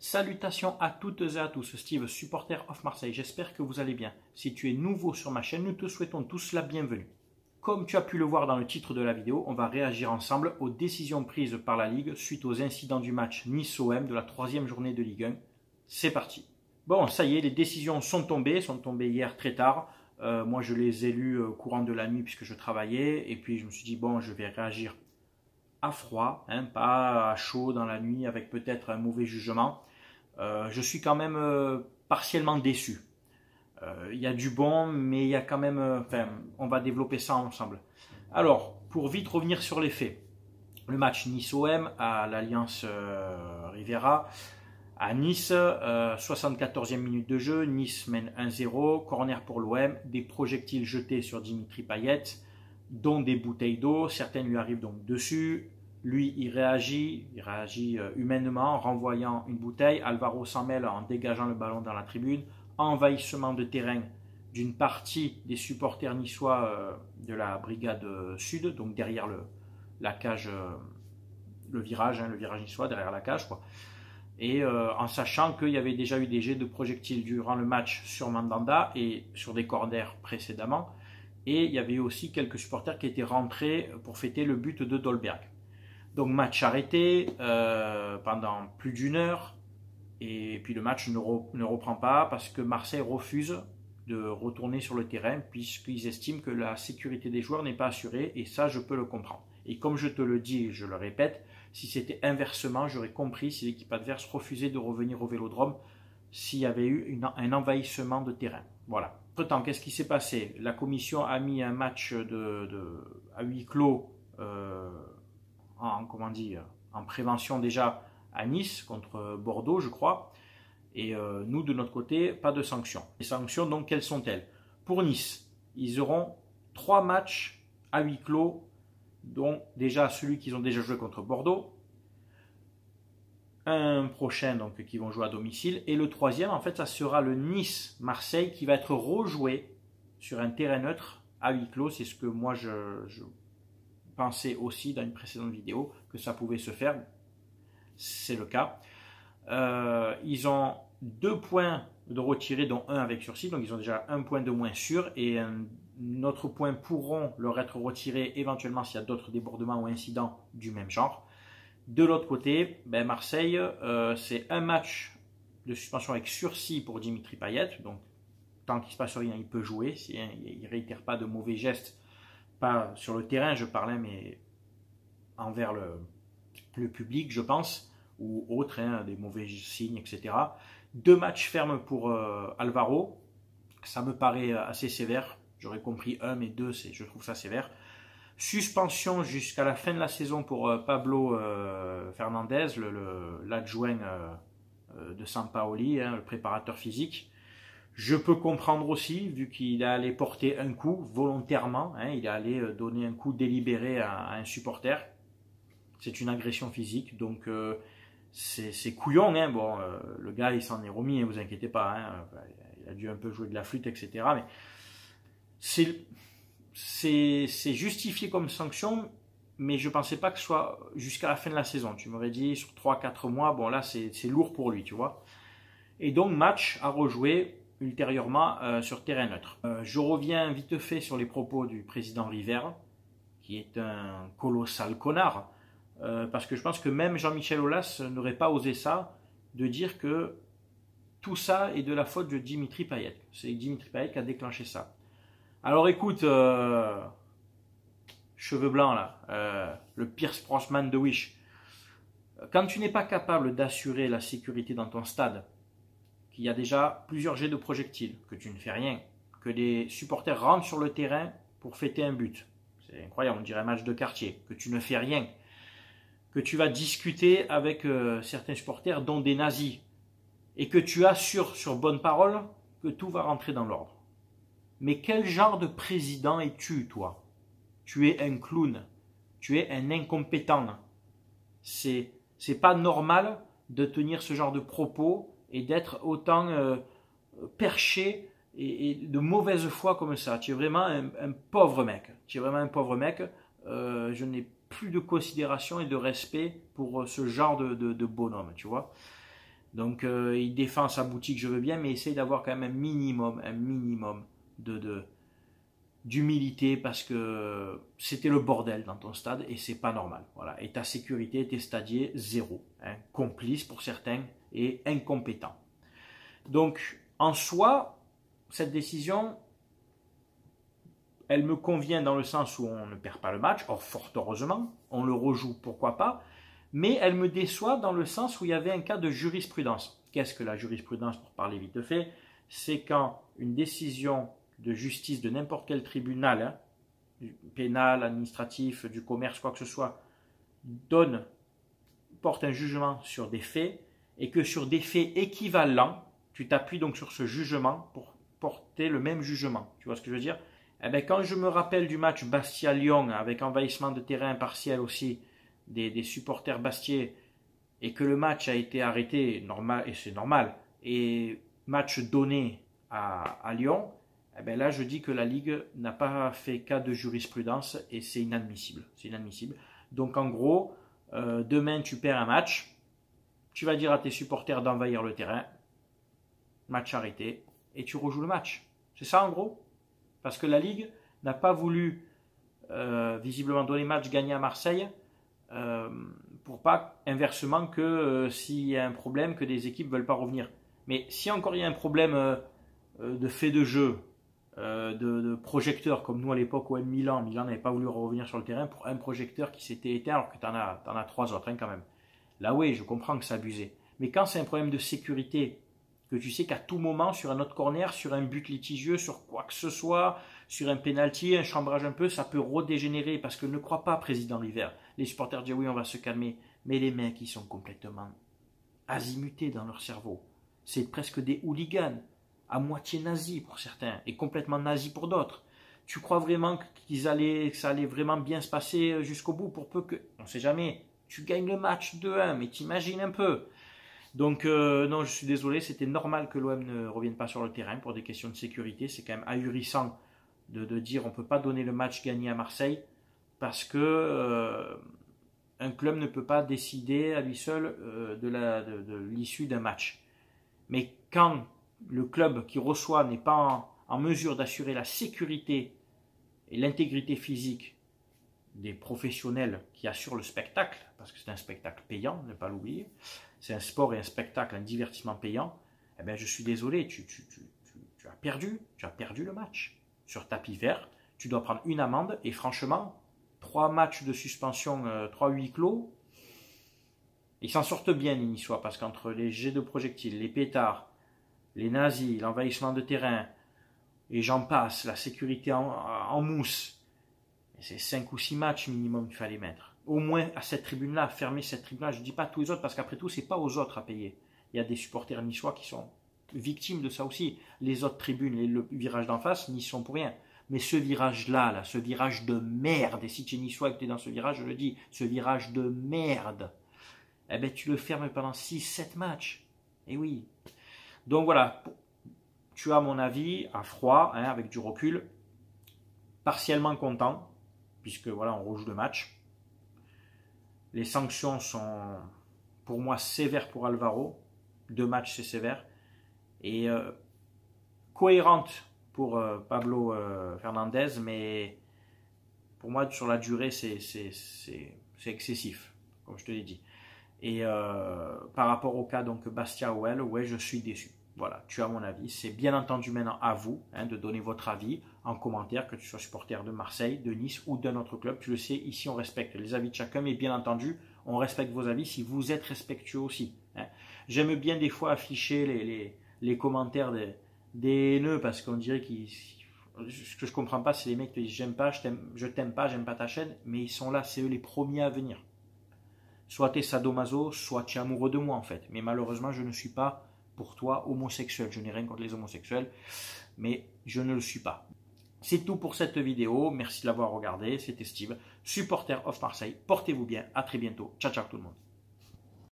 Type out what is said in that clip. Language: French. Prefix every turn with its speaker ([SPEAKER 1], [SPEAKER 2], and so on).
[SPEAKER 1] Salutations à toutes et à tous, Steve, supporter of Marseille, j'espère que vous allez bien. Si tu es nouveau sur ma chaîne, nous te souhaitons tous la bienvenue. Comme tu as pu le voir dans le titre de la vidéo, on va réagir ensemble aux décisions prises par la Ligue suite aux incidents du match Nice-OM de la 3e journée de Ligue 1. C'est parti. Bon, ça y est, les décisions sont tombées hier très tard. Moi, je les ai lues au courant de la nuit puisque je travaillais. Et puis, je me suis dit, bon, je vais réagir à froid, pas à chaud dans la nuit avec peut-être un mauvais jugement. Je suis quand même partiellement déçu. Il y a du bon, mais il y a quand même... on va développer ça ensemble. Alors, pour vite revenir sur les faits. Le match Nice-OM à l'Alliance Riviera. À Nice, 74e minute de jeu, Nice mène 1-0, corner pour l'OM, des projectiles jetés sur Dimitri Payet, dont des bouteilles d'eau, certaines lui arrivent donc dessus. Lui, il réagit humainement en renvoyant une bouteille. Alvaro s'en mêle en dégageant le ballon dans la tribune. Envahissement de terrain d'une partie des supporters niçois de la brigade sud, donc derrière la cage, le virage niçois, derrière la cage, quoi. Et en sachant qu'il y avait déjà eu des jets de projectiles durant le match sur Mandanda et sur des corners précédemment. Et il y avait aussi quelques supporters qui étaient rentrés pour fêter le but de Dolberg. Donc match arrêté pendant plus d'une heure. Et puis le match ne reprend pas parce que Marseille refuse de retourner sur le terrain puisqu'ils estiment que la sécurité des joueurs n'est pas assurée. Et ça, je peux le comprendre. Et comme je te le dis et je le répète, si c'était inversement, j'aurais compris si l'équipe adverse refusait de revenir au Vélodrome s'il y avait eu un envahissement de terrain. Voilà. Entre-temps, qu'est-ce qui s'est passé? La commission a mis un match à huis clos en prévention déjà à Nice contre Bordeaux, je crois. Et nous, de notre côté, pas de sanctions. Les sanctions, donc, quelles sont-elles? Pour Nice, ils auront 3 matchs à huis clos, dont déjà celui qu'ils ont déjà joué contre Bordeaux, un prochain donc qui vont jouer à domicile, et le troisième, en fait, ça sera le Nice-Marseille qui va être rejoué sur un terrain neutre à huis clos. C'est ce que moi je pensais aussi dans une précédente vidéo que ça pouvait se faire. C'est le cas. Ils ont 2 points de retirés, dont 1 avec sursis, donc ils ont déjà 1 point de moins sûr, et notre point pourront leur être retirés éventuellement s'il y a d'autres débordements ou incidents du même genre. De l'autre côté, Marseille, c'est un match de suspension avec sursis pour Dimitri Payet. Donc, tant qu'il ne se passe rien, il peut jouer. Il ne réitère pas de mauvais gestes, pas sur le terrain, je parlais, mais envers le public, je pense, ou autre, des mauvais signes, etc. 2 matchs fermes pour Alvaro. Ça me paraît assez sévère. J'aurais compris 1, mais 2, je trouve ça sévère. Suspension jusqu'à la fin de la saison pour Pablo Fernandez, l'adjoint de Sampaoli, le préparateur physique. Je peux comprendre aussi, vu qu'il est allé porter un coup volontairement, il est allé donner un coup délibéré à un supporter. C'est une agression physique, donc c'est couillon. Bon, le gars, il s'en est remis, vous inquiétez pas. Il a dû un peu jouer de la flûte, etc. Mais c'est justifié comme sanction, mais je ne pensais pas que ce soit jusqu'à la fin de la saison. Tu m'aurais dit sur 3-4 mois, bon là c'est lourd pour lui, tu vois. Et donc match à rejouer ultérieurement sur terrain neutre. Je reviens vite fait sur les propos du président River, qui est un colossal connard, parce que je pense que même Jean-Michel Aulas n'aurait pas osé ça, de dire que tout ça est de la faute de Dimitri Payet. C'est Dimitri Payet qui a déclenché ça. Alors écoute, cheveux blancs là, le Pierce Brosnan de Wish. Quand tu n'es pas capable d'assurer la sécurité dans ton stade, qu'il y a déjà plusieurs jets de projectiles, que tu ne fais rien, que des supporters rentrent sur le terrain pour fêter un but, c'est incroyable, on dirait un match de quartier, que tu ne fais rien, que tu vas discuter avec certains supporters, dont des nazis, et que tu assures sur bonne parole que tout va rentrer dans l'ordre. Mais quel genre de président es-tu, toi? Tu es un clown. Tu es un incompétent. C'est pas normal de tenir ce genre de propos et d'être autant perché et de mauvaise foi comme ça. Tu es vraiment un pauvre mec. Tu es vraiment un pauvre mec. Je n'ai plus de considération et de respect pour ce genre de bonhomme, tu vois. Donc il défend sa boutique, je veux bien, mais essaye d'avoir quand même un minimum d'humilité parce que c'était le bordel dans ton stade et c'est pas normal. Voilà. Et ta sécurité, tes stadiers, zéro. Hein. Complice pour certains et incompétent. Donc en soi, cette décision, elle me convient dans le sens où on ne perd pas le match, or fort heureusement, on le rejoue, pourquoi pas, mais elle me déçoit dans le sens où il y avait un cas de jurisprudence. Qu'est-ce que la jurisprudence, pour parler vite fait? C'est quand une décision de justice de n'importe quel tribunal, hein, pénal, administratif, du commerce, quoi que ce soit, porte un jugement sur des faits, et que sur des faits équivalents, tu t'appuies donc sur ce jugement pour porter le même jugement. Tu vois ce que je veux dire? Eh bien, quand je me rappelle du match Bastia-Lyon, avec envahissement de terrain partiel aussi des supporters bastiais, et que le match a été arrêté, normal, et c'est normal, et match donné à Lyon, eh bien là je dis que la Ligue n'a pas fait cas de jurisprudence et c'est inadmissible. C'est inadmissible. Donc en gros, demain tu perds un match, tu vas dire à tes supporters d'envahir le terrain, match arrêté, et tu rejoues le match. C'est ça en gros? Parce que la Ligue n'a pas voulu visiblement donner match gagné à Marseille pour pas inversement que s'il y a un problème que des équipes ne veulent pas revenir. Mais si encore il y a un problème de fait de jeu, de projecteur, comme nous à l'époque au Milan n'avait pas voulu revenir sur le terrain pour un projecteur qui s'était éteint alors que tu en as 3 autres hein, quand même. Là oui, je comprends que c'est abusé. Mais quand c'est un problème de sécurité, que tu sais qu'à tout moment, sur un autre corner, sur un but litigieux, sur quoi que ce soit, sur un penalty, un chambrage un peu, ça peut redégénérer. Parce que ne crois pas, président River. Les supporters disent oui, on va se calmer. Mais les mecs, ils sont complètement azimutés dans leur cerveau. C'est presque des hooligans, à moitié nazis pour certains, et complètement nazis pour d'autres. Tu crois vraiment que ça allait vraiment bien se passer jusqu'au bout pour peu que, on ne sait jamais, tu gagnes le match 2-1, mais t'imagines un peu. Donc non, je suis désolé, c'était normal que l'OM ne revienne pas sur le terrain pour des questions de sécurité. C'est quand même ahurissant de dire on ne peut pas donner le match gagné à Marseille parce que un club ne peut pas décider à lui seul de l'issue d'un match. Mais quand le club qui reçoit n'est pas en mesure d'assurer la sécurité et l'intégrité physique des professionnels qui assurent le spectacle, parce que c'est un spectacle payant, ne pas l'oublier, c'est un sport et un spectacle, un divertissement payant, eh bien je suis désolé, tu as perdu le match. Sur tapis vert, tu dois prendre une amende, et franchement, 3 matchs de suspension, 3 huis clos, ils s'en sortent bien les Niçois, parce qu'entre les jets de projectiles, les pétards, les nazis, l'envahissement de terrain, et j'en passe, la sécurité en mousse, c'est 5 ou 6 matchs minimum qu'il fallait mettre. Au moins à cette tribune-là, fermer cette tribune-là. Je ne dis pas tous les autres parce qu'après tout, ce n'est pas aux autres à payer. Il y a des supporters niçois qui sont victimes de ça aussi. Les autres tribunes, le virage d'en face, n'y sont pour rien. Mais ce virage-là, ce virage de merde, et si tu es niçois et que tu es dans ce virage, je le dis, ce virage de merde, eh ben, tu le fermes pendant 6-7 matchs. Et oui. Donc voilà, tu as mon avis à froid, hein, avec du recul, partiellement content, puisque voilà, on rejoue le match. Les sanctions sont pour moi sévères pour Alvaro. 2 matchs, c'est sévère. Et cohérente pour Pablo Fernandez, mais pour moi, sur la durée, c'est excessif, comme je te l'ai dit. Et par rapport au cas donc Bastia-OL, ouais, je suis déçu. Voilà, tu as mon avis. C'est bien entendu maintenant à vous de donner votre avis en commentaire, que tu sois supporter de Marseille, de Nice ou d'un autre club. Tu le sais, ici on respecte les avis de chacun, mais bien entendu, on respecte vos avis si vous êtes respectueux aussi. J'aime bien des fois afficher les commentaires des haineux parce qu'on dirait qu'ils... Ce que je comprends pas, c'est les mecs qui te disent j'aime pas, je t'aime pas, j'aime pas ta chaîne, mais ils sont là, c'est eux les premiers à venir. Soit tu es sadomaso, soit tu es amoureux de moi en fait. Mais malheureusement, je ne suis pas pour toi homosexuel. Je n'ai rien contre les homosexuels, mais je ne le suis pas. C'est tout pour cette vidéo. Merci de l'avoir regardé. C'était Steve, supporter of Marseille. Portez-vous bien. À très bientôt. Ciao, ciao tout le monde.